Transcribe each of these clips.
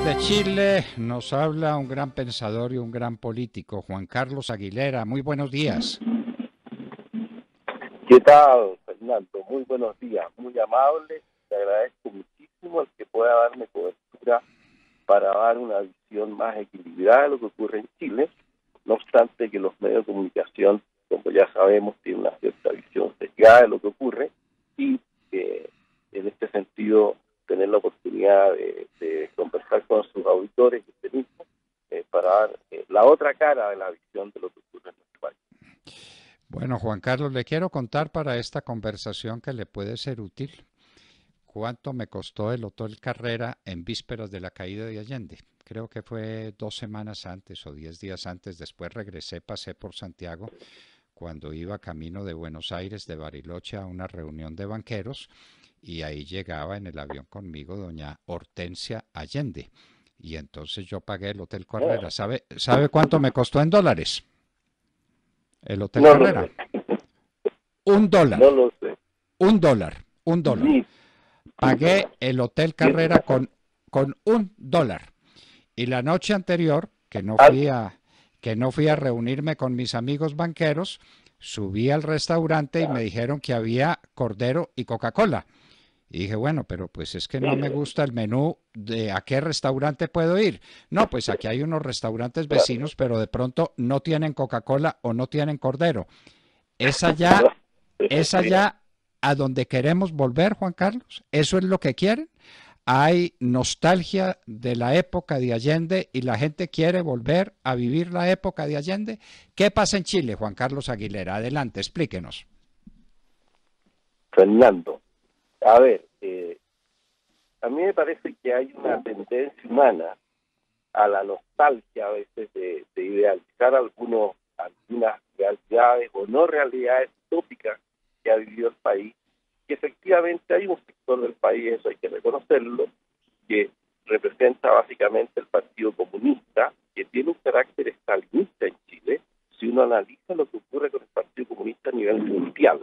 Desde Chile nos habla un gran pensador y un gran político, Juan Carlos Aguilera. Muy buenos días. ¿Qué tal, Fernando? Muy buenos días, muy amable. Te agradezco muchísimo el que pueda darme cobertura para dar una visión más equilibrada de lo que ocurre en Chile. No obstante que los medios de comunicación, como ya sabemos, tienen una cierta visión sesgada de lo que ocurre y en este sentido tener la oportunidad de conversar con sus auditores y usted mismo para dar la otra cara de la visión de lo que ocurre en nuestro país. Bueno, Juan Carlos, le quiero contar para esta conversación que le puede ser útil cuánto me costó el Hotel Carrera en vísperas de la caída de Allende. Creo que fue 2 semanas antes o 10 días antes. Después regresé, pasé por Santiago cuando iba camino de Buenos Aires, de Bariloche, a una reunión de banqueros, y ahí llegaba en el avión conmigo doña Hortensia Allende. Y entonces yo pagué el Hotel Carrera. ¿Sabe cuánto me costó en dólares? El Hotel No lo Carrera. sé. $1. No lo sé. $1. $1. Sí. Pagué el Hotel Carrera con $1. Y la noche anterior, que no fui a reunirme con mis amigos banqueros, subí al restaurante y me dijeron que había cordero y Coca-Cola. Y dije, bueno, pero pues es que no me gusta el menú de a qué restaurante puedo ir. No, pues aquí hay unos restaurantes vecinos, pero de pronto no tienen Coca-Cola o no tienen cordero. Es allá a donde queremos volver, Juan Carlos. ¿Eso es lo que quieren? Hay nostalgia de la época de Allende y la gente quiere volver a vivir la época de Allende. ¿Qué pasa en Chile, Juan Carlos Aguilera? Adelante, explíquenos. Fernando, a ver, a mí me parece que hay una tendencia humana a la nostalgia a veces de idealizar algunas realidades o no realidades utópicas que ha vivido el país, que efectivamente hay un sector del país, eso hay que reconocerlo, que representa básicamente el Partido Comunista, que tiene un carácter estalinista en Chile. Si uno analiza lo que ocurre con el Partido Comunista a nivel mundial,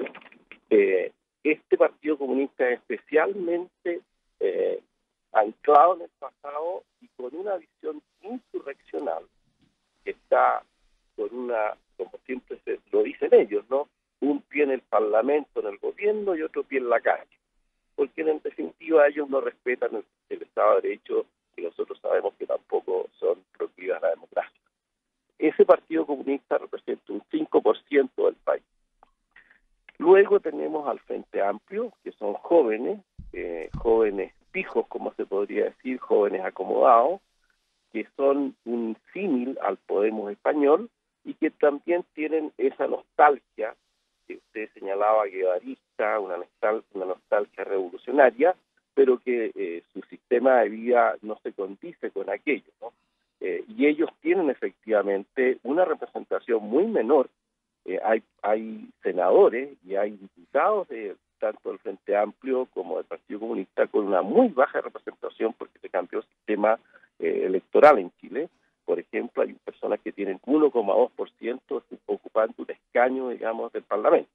este Partido Comunista es especialmente anclado en el pasado y con una visión insurreccional que está con como siempre lo dicen ellos, ¿no? Un pie en el Parlamento, en el gobierno, y otro pie en la calle. Porque en definitiva ellos no respetan el Estado de Derecho y nosotros sabemos que tampoco son proclives a la democracia. Ese Partido Comunista representa un 5% del país. Luego tenemos al Frente Amplio, que son jóvenes pijos, como se podría decir, jóvenes acomodados, que son un símil al Podemos español y que también tienen esa nostalgia que usted señalaba, guevarista, una nostalgia revolucionaria, pero que su sistema de vida no se condice con aquello, ¿no? Y ellos tienen efectivamente una representación muy menor. Hay senadores y hay diputados de tanto del Frente Amplio como del Partido Comunista con una muy baja representación porque se cambió el sistema electoral en Chile. Por ejemplo, hay personas que tienen 1,2% ocupando un escaño, digamos, del Parlamento,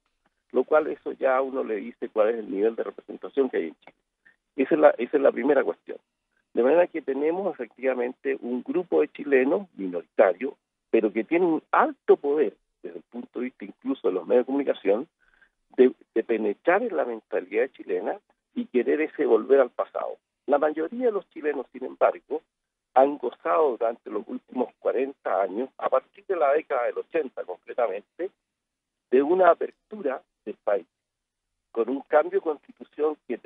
lo cual eso ya a uno le dice cuál es el nivel de representación que hay en Chile. Esa es la primera cuestión. De manera que tenemos efectivamente un grupo de chilenos minoritarios, pero que tienen un alto poder desde el punto de vista incluso de los medios de comunicación, de penetrar en la mentalidad chilena y querer ese volver al pasado. La mayoría de los chilenos, sin embargo, han gozado durante los últimos 40 años, a partir de la década del 80 concretamente, de una apertura del país, con un cambio de constitución que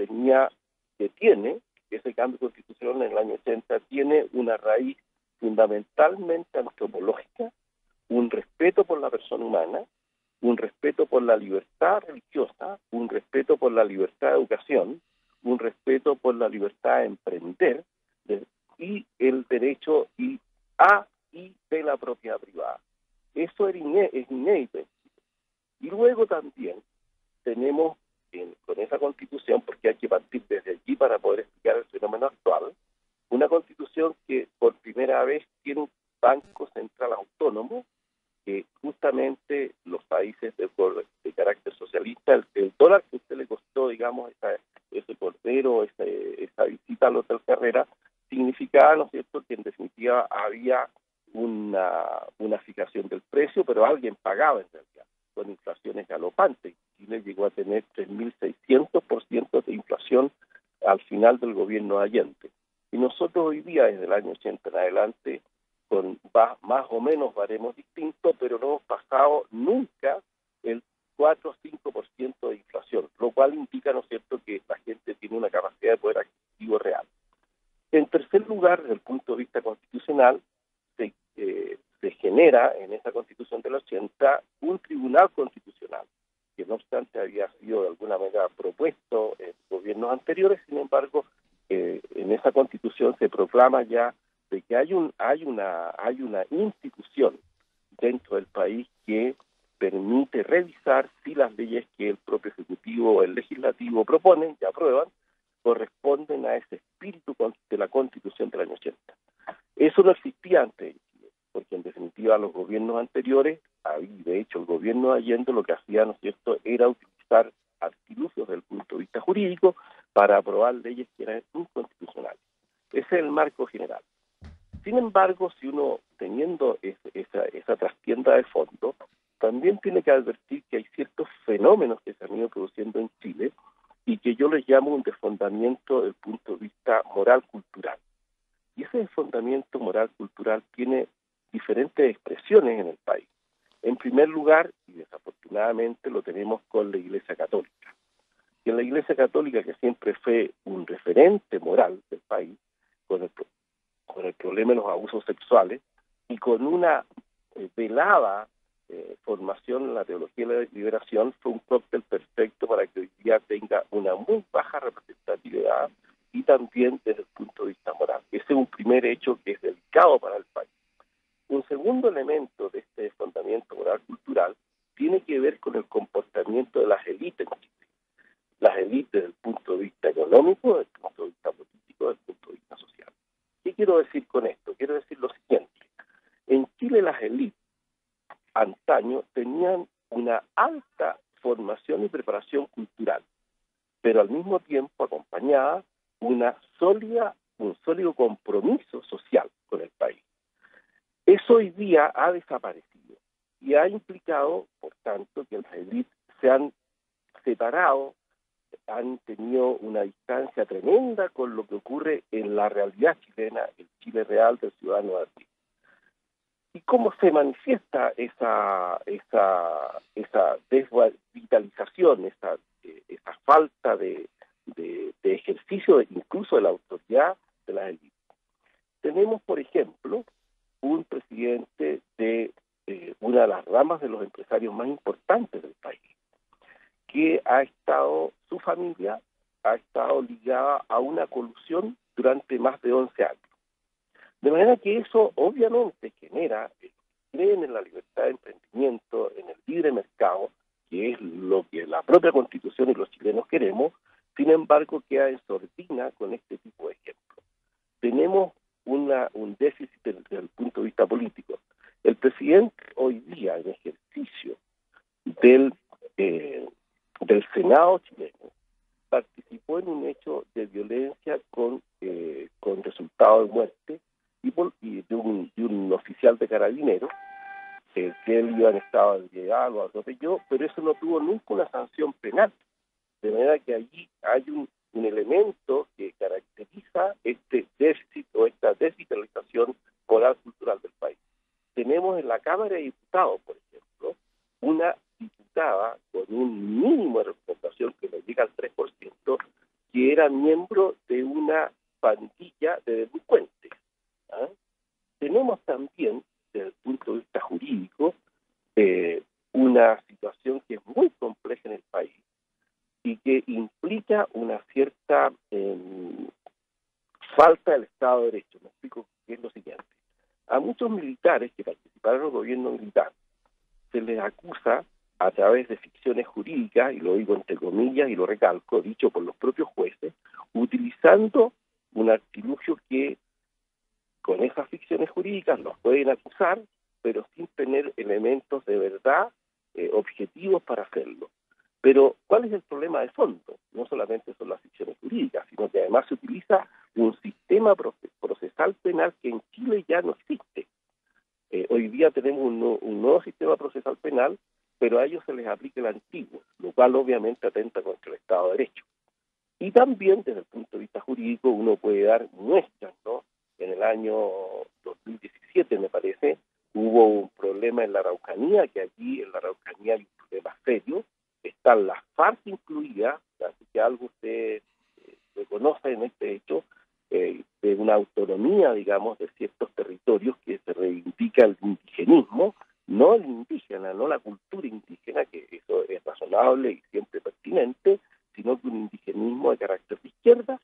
tiene, ese cambio de constitución en el año 80 tiene una raíz fundamentalmente antropológica, un respeto por la persona humana, un respeto por la libertad religiosa, un respeto por la libertad de educación, un respeto por la libertad de emprender y el derecho a y de la propiedad privada. Eso es inédito. Y luego también tenemos con esa constitución, porque hay que partir desde allí para poder explicar el fenómeno actual, una constitución que por primera vez tiene un banco central autónomo, que justamente los países de carácter socialista, el dólar que a usted le costó, digamos, ese cordero, esa visita al Hotel Carrera, significaba, ¿no es cierto?, que en definitiva había una fijación del precio, pero alguien pagaba en realidad, con inflaciones galopantes. Chile llegó a tener 3.600% de inflación al final del gobierno de Allende. Y nosotros hoy día, desde el año 80 en adelante, con más o menos baremos distintos, pero no hemos pasado nunca el 4 o 5% de inflación, lo cual indica, ¿no es cierto?, que la gente tiene una capacidad de poder adquisitivo real. En tercer lugar, desde el punto de vista constitucional, se genera en esa Constitución del 80 un tribunal constitucional, que no obstante había sido de alguna manera propuesto en gobiernos anteriores. Sin embargo, en esa Constitución se proclama ya de que hay una institución dentro del país que permite revisar si las leyes que el propio Ejecutivo o el Legislativo proponen y aprueban corresponden a ese espíritu de la Constitución del año 80. Eso no existía antes, porque en definitiva los gobiernos anteriores, de hecho el gobierno de Allende lo que hacía, ¿no es cierto?, era utilizar artilugios desde el punto de vista jurídico para aprobar leyes que eran inconstitucionales. Ese es el marco general. Sin embargo, si uno, teniendo esa trastienda de fondo, también tiene que advertir que hay ciertos fenómenos que se han ido produciendo en Chile y que yo les llamo un desfondamiento desde el punto de vista moral-cultural. Y ese desfondamiento moral-cultural tiene diferentes expresiones en el país. En primer lugar, y desafortunadamente lo tenemos con la Iglesia Católica. Y en la Iglesia Católica, que siempre fue un referente moral del país, con el problema de los abusos sexuales y con una velada formación en la teología de la liberación, fue un cóctel perfecto para que hoy día tenga una muy baja representatividad y también desde el punto de vista moral. Ese es un primer hecho que es delicado para el país. Un segundo elemento de este desfondamiento moral cultural tiene que ver con el comportamiento de las élites en Chile. Las élites desde el punto de vista económico, desde el punto de vista político, desde el punto de vista social. ¿Qué quiero decir con esto? Quiero decir lo siguiente. En Chile las élites antaño tenían una alta formación y preparación cultural, pero al mismo tiempo acompañada un sólido compromiso social con el país. Eso hoy día ha desaparecido y ha implicado, por tanto, que las élites se han separado, han tenido una distancia tremenda con lo que ocurre en la realidad chilena, el Chile real del ciudadano de pie. ¿Y cómo se manifiesta esa desvitalización, esa falta de ejercicio incluso de la autoridad de las élites? Tenemos, por ejemplo, un presidente de una de las ramas de los empresarios más importantes del país, que su familia ha estado ligada a una colusión durante más de 11 años. De manera que eso obviamente genera, creen en la libertad de emprendimiento, en el libre mercado, que es lo que la propia Constitución y los chilenos queremos. Sin embargo, queda en sordina con este tipo de ejemplos. Tenemos un déficit desde el punto de vista político. El presidente hoy día, en ejercicio del Senado chileno, participó en un hecho de violencia con resultado de muerte y de un oficial de carabineros, que él iba en estado de ebriedad, lo atropelló, pero eso no tuvo nunca una sanción penal. De manera que allí hay un elemento que caracteriza este déficit o esta desvitalización moral cultural del país. Tenemos en la Cámara de Diputados, por ejemplo, una diputada con un mínimo de representación que no llega al 3%, que era miembro de una pandilla de delincuentes. ¿Ah? Tenemos también, desde el punto de vista jurídico, una situación que es muy compleja en el país y que implica una cierta falta del Estado de Derecho. Me explico qué es lo siguiente. A muchos militares que participaron en el gobierno militar se les acusa a través de ficciones jurídicas, y lo digo entre comillas y lo recalco, dicho por los propios jueces, utilizando un artilugio que con esas ficciones jurídicas los pueden acusar, pero sin tener elementos de verdad objetivos para hacerlo. Pero, ¿cuál es el problema de fondo? No solamente son las ficciones jurídicas, sino que además se utiliza un sistema procesal penal que en Chile ya no existe. Hoy día tenemos un nuevo sistema procesal penal, pero a ellos se les aplica el antiguo, lo cual obviamente atenta contra el Estado de Derecho. Y también desde el punto de vista jurídico uno puede dar muestras, ¿no? En el año 2017, me parece, hubo un problema en la Araucanía, que aquí en la Araucanía hay un problema serio, están las FARC incluidas, así que algo usted reconoce en este hecho, de una autonomía, digamos, de ciertos territorios que se reivindica el indigenismo, no el indígena, no la cultura indígena, que eso es razonable y siempre pertinente, sino que un indigenismo de carácter de izquierda,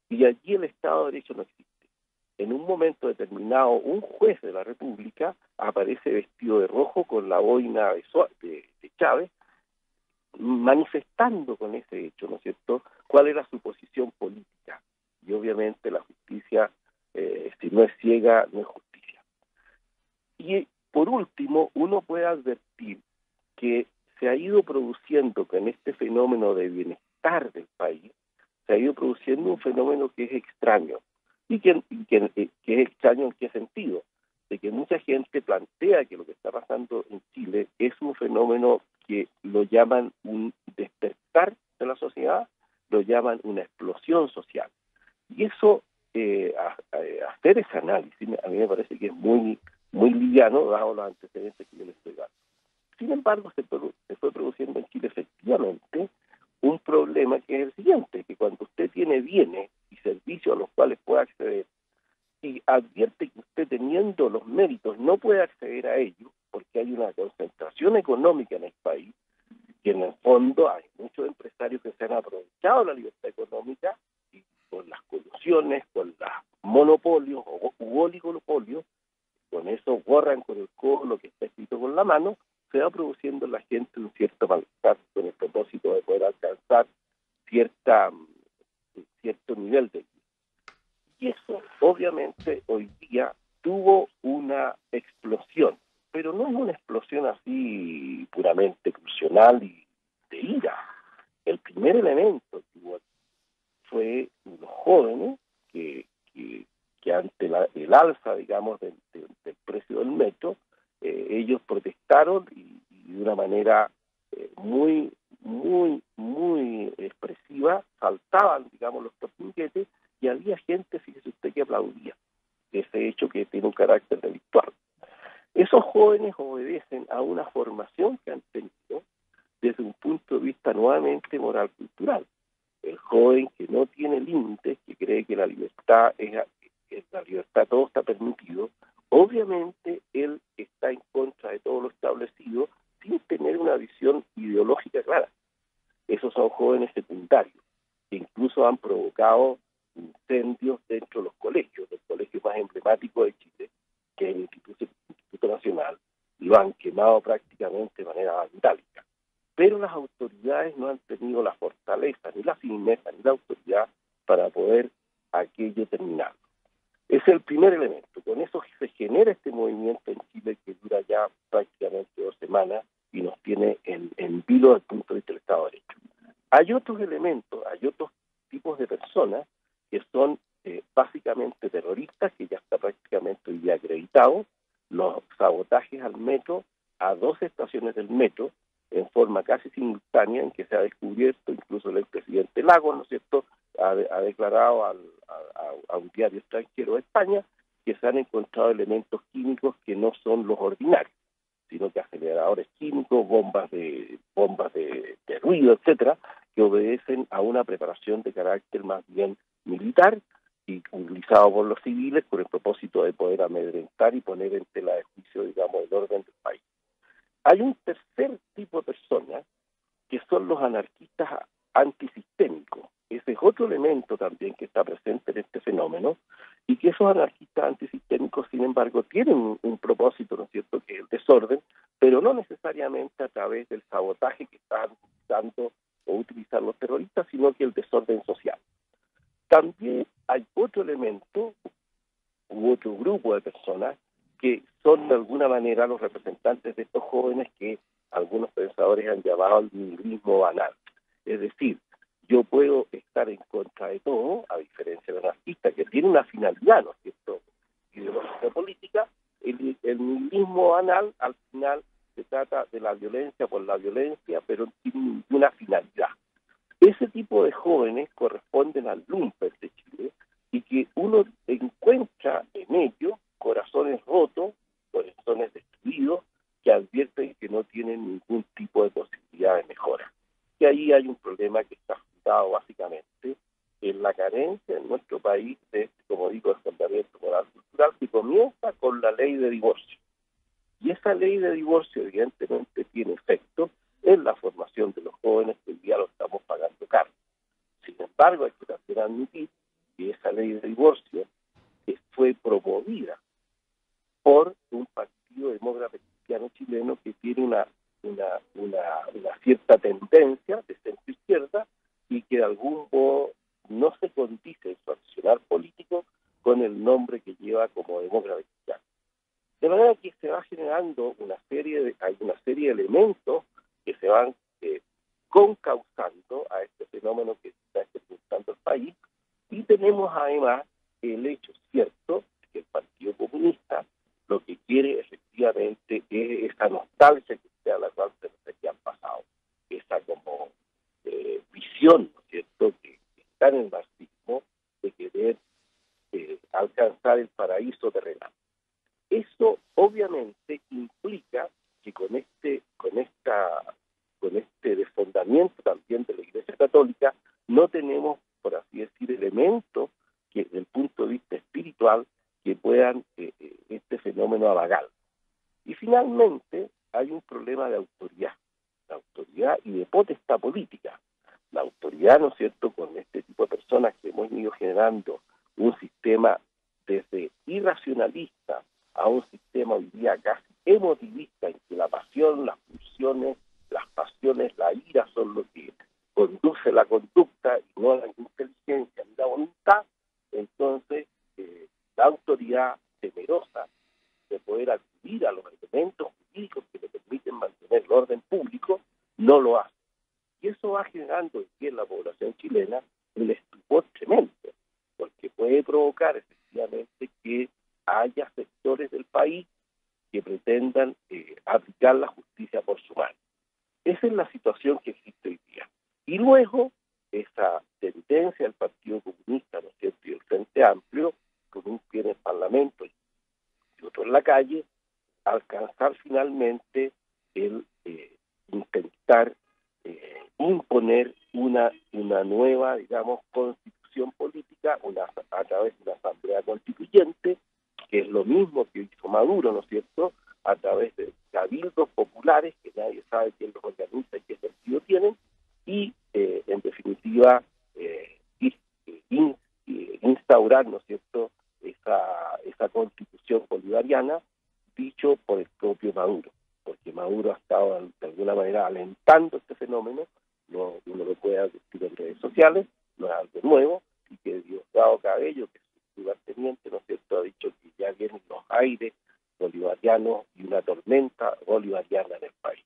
y allí el Estado de Derecho no existe. En un momento determinado, un juez de la República aparece vestido de rojo con la boina de Chávez, manifestando con ese hecho, ¿no es cierto?, cuál era su posición política. Y obviamente la justicia, si no es ciega, no es justicia. Y por último, uno puede advertir que se ha ido produciendo con este fenómeno de bienestar del país, se ha ido produciendo un fenómeno que es extraño. ¿Y que es extraño en qué sentido? De que mucha gente plantea que lo que está pasando en Chile es un fenómeno que lo llaman un despertar de la sociedad, lo llaman una explosión social. Y eso, hacer ese análisis, a mí me parece que es muy liviano, dado los antecedentes que yo les estoy dando. Sin embargo, se fue produciendo en Chile efectivamente un problema que es el siguiente, que cuando usted tiene bienes y servicios a los cuales puede acceder y advierte que usted teniendo los méritos no puede acceder a ellos porque hay una concentración económica en el país, que en el fondo hay muchos empresarios que se han aprovechado de la libertad económica y con las colusiones, con los monopolios u oligopolios, con eso borran con el codo lo que está escrito con la mano, se va produciendo en la gente un cierto malestar con el propósito de poder alcanzar cierto nivel de vida. Y eso, obviamente, hoy día tuvo una explosión, pero no es una explosión así puramente pulsional y de ira. El primer elemento que hubo fue los jóvenes que ante el alza, digamos, del precio del metro, ellos protestaron y de una manera muy expresiva saltaban, digamos, los torniquetes y había gente, fíjese usted, que aplaudía ese hecho que tiene un carácter delictual. Esos jóvenes obedecen a una formación que han tenido desde un punto de vista nuevamente moral cultural. El joven que no tiene límites, que cree que la libertad todo está permitido, obviamente él está en contra de todo lo establecido sin tener una visión ideológica clara. Esos son jóvenes secundarios, que incluso han provocado incendios dentro de los colegios más emblemáticos de Chile, que es el Instituto Nacional, lo han quemado prácticamente de manera vandálica. Pero las autoridades no han tenido la fortaleza, ni la firmeza, ni la autoridad para poder aquello terminar. Es el primer elemento. Con eso se genera este movimiento en Chile que dura ya prácticamente 2 semanas y nos tiene en vilo desde el punto de vista del Estado de Derecho. Hay otros elementos, hay otros tipos de personas que son básicamente terroristas, que ya está prácticamente hoy día acreditado, los sabotajes al metro, a 2 estaciones del metro, en forma casi simultánea, en que se ha descubierto, incluso el expresidente Lagos, ¿no es cierto?, ha declarado a un diario extranjero de España que se han encontrado elementos químicos que no son los ordinarios, sino que aceleradores químicos, bombas de ruido, etcétera, que obedecen a una preparación de carácter más bien militar y utilizado por los civiles con el propósito de poder amedrentar y poner en tela de juicio, digamos, el orden del país. Hay un tercer tipo de personas que son los anarquistas antisistémicos. Ese es otro elemento también que está presente en este fenómeno y que esos anarquistas antisistémicos, sin embargo, tienen un propósito, ¿no es cierto?, que es el desorden, pero no necesariamente a través del sabotaje que están usando o utilizan los terroristas, sino que el desorden social. También hay otro elemento u otro grupo de personas que son de alguna manera los representantes de estos jóvenes que algunos pensadores han llamado al nihilismo banal. Es decir, yo puedo estar en contra de todo, a diferencia de un artista que tiene una finalidad, ¿no es cierto?, ideológica política. El nihilismo anal, al final, se trata de la violencia por la violencia, pero sin ninguna finalidad. Ese tipo de jóvenes corresponden al lumpen de Chile, y que uno encuentra en ellos corazones rotos, corazones destruidos, que advierten que no tienen ningún tipo de posibilidad de mejora. Y ahí hay un problema que está fundado básicamente en la carencia en nuestro país de, como digo, asentamiento moral cultural, que comienza con la ley de divorcio. Y esa ley de divorcio evidentemente tiene efecto en la formación de los jóvenes, que hoy día lo estamos pagando caro. Sin embargo, hay que también admitir que esa ley de divorcio fue promovida por un partido demócrata cristiano chileno que tiene una cierta tendencia de centro izquierda, y que de algún modo no se condice en su accionar político con el nombre que lleva como demócrata cristiano. De manera que se va generando hay una serie de elementos que se van concausando a este fenómeno que está experimentando el país, y tenemos además el hecho cierto que el Partido Comunista lo que quiere efectivamente es esa nostalgia a la cual se nos han pasado, esa como visión, ¿no es cierto?, que está en el marxismo, de querer alcanzar el paraíso terrenal. Eso obviamente implica que con este desfondamiento también de la Iglesia Católica no tenemos, por así decir, elementos que desde el punto de vista espiritual que puedan este fenómeno apagar. Y finalmente hay un problema de autoridad y de potestad política. La autoridad, ¿no es cierto?, con este tipo de personas que hemos ido generando un sistema desde irracionalista a un sistema hoy día casi emotivista, en que la pasión, las pulsiones, las pasiones, la ira son lo que conduce la conducta y no la inteligencia ni la voluntad. Entonces, la autoridad, temerosa de poder acudir a los elementos jurídicos que le permiten mantener el orden público, no lo hace. Y eso va generando en la población chilena un estupor tremendo, porque puede provocar efectivamente que haya sectores del país que pretendan aplicar la justicia por su mano. Esa es la situación que existe hoy día. Y luego, esa tendencia del Partido Comunista, ¿no es cierto?, y el Frente Amplio, con un pie en el Parlamento y otro en la calle, alcanzar finalmente el intentar imponer una nueva, digamos, constitución política a través de una asamblea constituyente, que es lo mismo que hizo Maduro, ¿no es cierto?, a través de cabildos populares que nadie sabe quién los organiza y qué sentido tienen, y en definitiva instaurar, ¿no es cierto?, esa constitución bolivariana, dicho por el propio Maduro, porque Maduro ha estado de alguna manera alentando este fenómeno. Uno lo puede advertir en redes sociales, no es algo nuevo, y que Diosdado Cabello, que es su lugarteniente, ¿no es cierto?, ha dicho que ya vienen los aires bolivarianos y una tormenta bolivariana en el país.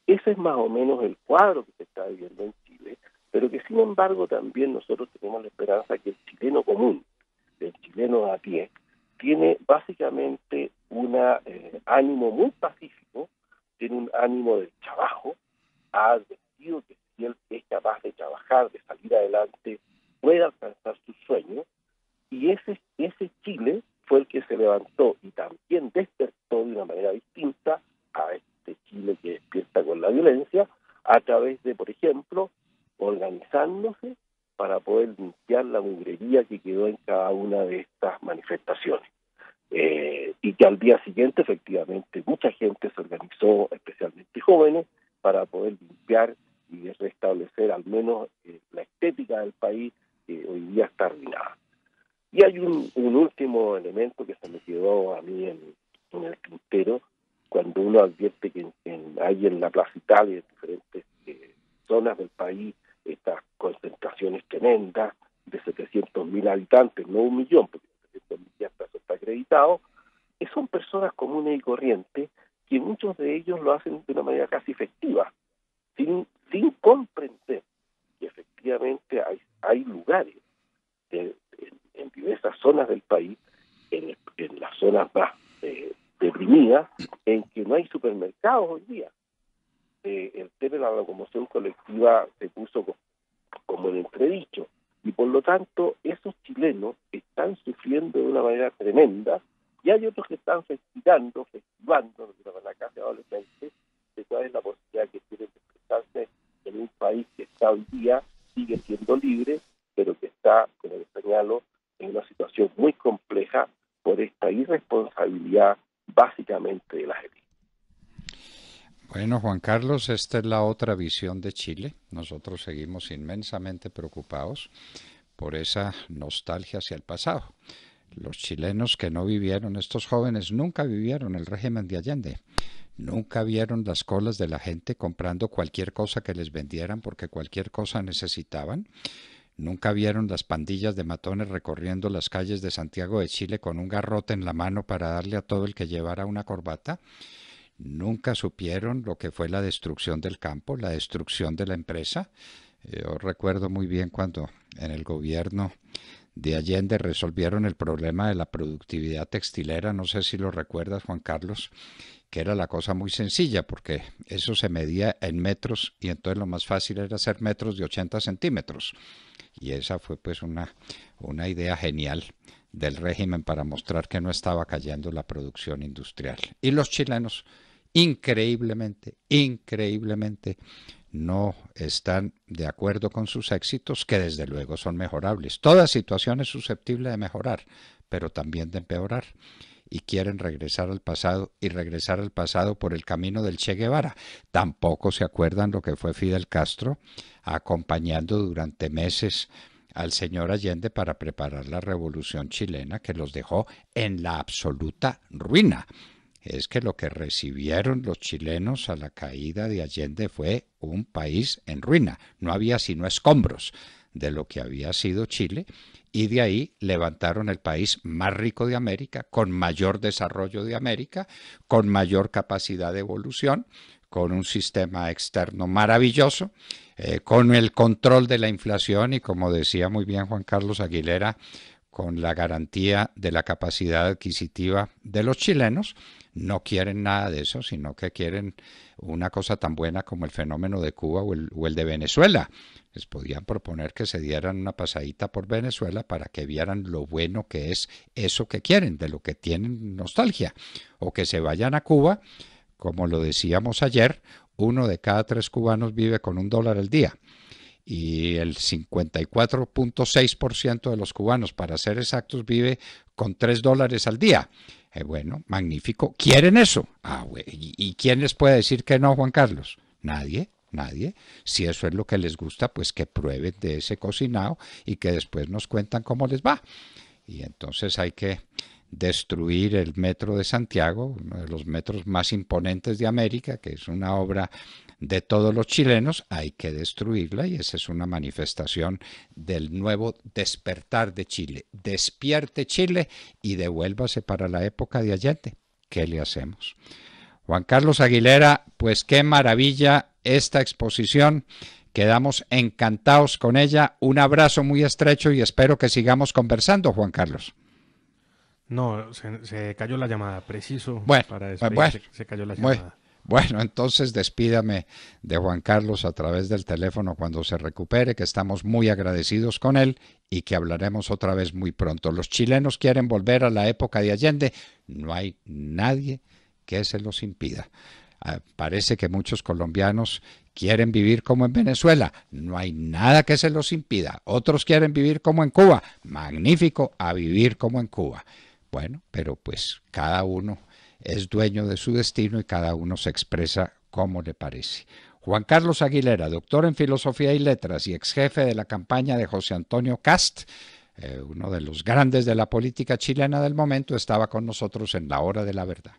Ese es más o menos el cuadro que se está viviendo en Chile, pero que sin embargo también nosotros tenemos la esperanza que el chileno común, el chileno a pie, tiene básicamente un ánimo muy pacífico, tiene un ánimo de trabajo, ha advertido que si él es capaz de trabajar, de salir adelante, puede alcanzar sus sueños, y ese Chile fue el que se levantó y también despertó de una manera distinta a este Chile que despierta con la violencia, a través de, por ejemplo, organizándose para poder limpiar la mugrería que quedó en cada una de estas manifestaciones. Y que al día siguiente, efectivamente, mucha gente se organizó, especialmente jóvenes, para poder limpiar y restablecer al menos la estética del país, que hoy día está arruinada. Y hay un último elemento que se me quedó a mí en el tintero, cuando uno advierte que hay en la Plaza Italia, en diferentes zonas del país, estas concentraciones tremendas de 700.000 habitantes, no 1.000.000, porque 700.000 ya está acreditado, que son personas comunes y corrientes, que muchos de ellos lo hacen de una manera casi efectiva, sin comprender que efectivamente efectivamente hay lugares en diversas zonas del país, en las zonas más deprimidas, en que no hay supermercados hoy día. El tema de la locomoción colectiva se puso como en entredicho, y por lo tanto esos chilenos están sufriendo de una manera tremenda, y hay otros que están festivando de una manera casi adolescente, de cuál es la posibilidad que tienen de expresarse en un país que está hoy día, sigue siendo libre, pero que está, como les señalo, en una situación muy compleja por esta irresponsabilidad básicamente de las élites. Bueno, Juan Carlos, esta es la otra visión de Chile. Nosotros seguimos inmensamente preocupados por esa nostalgia hacia el pasado. Los chilenos que no vivieron, estos jóvenes nunca vivieron el régimen de Allende. Nunca vieron las colas de la gente comprando cualquier cosa que les vendieran porque cualquier cosa necesitaban. Nunca vieron las pandillas de matones recorriendo las calles de Santiago de Chile con un garrote en la mano para darle a todo el que llevara una corbata. Nunca supieron lo que fue la destrucción del campo, la destrucción de la empresa. Yo recuerdo muy bien cuando en el gobierno de Allende resolvieron el problema de la productividad textilera, no sé si lo recuerdas, Juan Carlos, que era la cosa muy sencilla, porque eso se medía en metros y entonces lo más fácil era hacer metros de 80 centímetros. Y esa fue pues una idea genial del régimen para mostrar que no estaba cayendo la producción industrial. Y los chilenos, increíblemente, no están de acuerdo con sus éxitos, que desde luego son mejorables. Toda situación es susceptible de mejorar, pero también de empeorar. Y quieren regresar al pasado, y regresar al pasado por el camino del Che Guevara. Tampoco se acuerdan lo que fue Fidel Castro acompañando durante meses al señor Allende para preparar la revolución chilena, que los dejó en la absoluta ruina. Es que lo que recibieron los chilenos a la caída de Allende fue un país en ruina. No había sino escombros de lo que había sido Chile, y de ahí levantaron el país más rico de América, con mayor desarrollo de América, con mayor capacidad de evolución, con un sistema externo maravilloso, con el control de la inflación y, como decía muy bien Juan Carlos Aguilera, con la garantía de la capacidad adquisitiva de los chilenos. No quieren nada de eso, sino que quieren una cosa tan buena como el fenómeno de Cuba o el de Venezuela. Les podían proponer que se dieran una pasadita por Venezuela para que vieran lo bueno que es eso que quieren, de lo que tienen nostalgia. O que se vayan a Cuba, como lo decíamos ayer, 1 de cada 3 cubanos vive con $1 al día. Y el 54.6% de los cubanos, para ser exactos, vive con $3 al día. Bueno, magnífico. ¿Quieren eso? ¿Y quién les puede decir que no, Juan Carlos? Nadie. Si eso es lo que les gusta, pues que prueben de ese cocinado y que después nos cuentan cómo les va. Y entonces hay que destruir el metro de Santiago, uno de los metros más imponentes de América, que es una obra de todos los chilenos. Hay que destruirla, y esa es una manifestación del nuevo despertar de Chile. Despierte Chile y devuélvase para la época de Allende. ¿Qué le hacemos? Juan Carlos Aguilera, pues qué maravilla esta exposición. Quedamos encantados con ella. Un abrazo muy estrecho y espero que sigamos conversando, Juan Carlos. No, se cayó la llamada, preciso para despedirse, se cayó la llamada. Bueno, entonces despídame de Juan Carlos a través del teléfono cuando se recupere, que estamos muy agradecidos con él y que hablaremos otra vez muy pronto. Los chilenos quieren volver a la época de Allende. No hay nadie que se los impida. Parece que muchos colombianos quieren vivir como en Venezuela. No hay nada que se los impida. Otros quieren vivir como en Cuba. Magnífico, a vivir como en Cuba. Bueno, pero pues cada uno es dueño de su destino y cada uno se expresa como le parece. Juan Carlos Aguilera, doctor en Filosofía y Letras y ex jefe de la campaña de José Antonio Kast, uno de los grandes de la política chilena del momento, estaba con nosotros en La Hora de la Verdad.